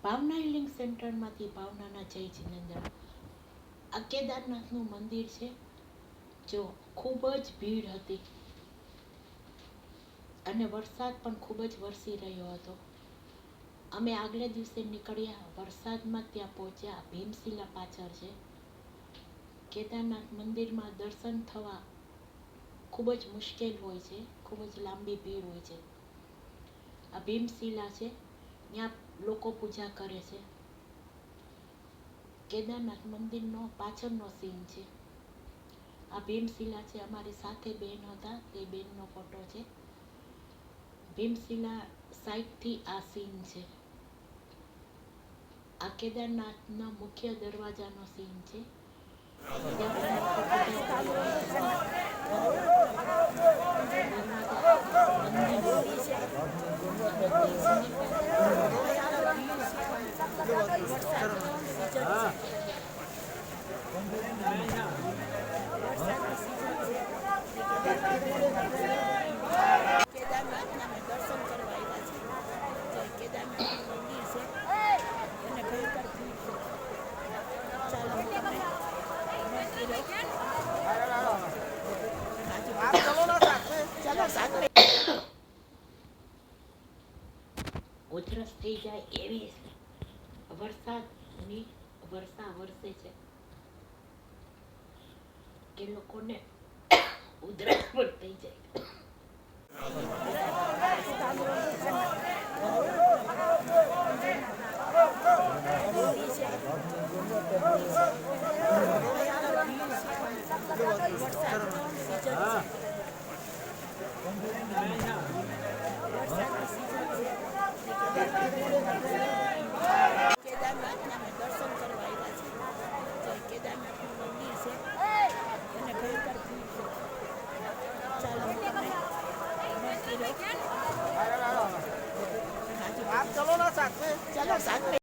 ભાવના healing સેન્ટરમાંથી ભાવનાના જય જિનેન્દ્ર. આ કેદારનાથનું મંદિર છે. જો ખૂબ જ ભીડ હતી અને વરસાદ પણ ખૂબ જ વરસી રહ્યો હતો. અમે આગલે દિવસે નીકળ્યા, વરસાદમાં ત્યાં પહોંચ્યા. ભીમશિલા પાછળ છે. કેદારનાથ મંદિરમાં દર્શન થવા ખૂબ જ મુશ્કેલ હોય છે, ખૂબ જ લાંબી ભીડ હોય છે. આ ભીમશિલા છે, ત્યાં લોકો પૂજા કરે છે. કેદારનાથ મંદિરનો પાછળનો સીન છે. આ ભીમશિલા છે. અમારી સાથે બેન હતા, તે બેનનો ફોટો છે. ભીમશિલા સાઈડથી આ સીન છે. આ કેદારનાથના મુખ્ય દરવાજાનો સીન છે. ઉધરસ થઈ જાય એવી વરસાદની વર્ષા વરસે છે કે લોકોને ઉધરસ પણ થઈ જાય. કેદારનાથ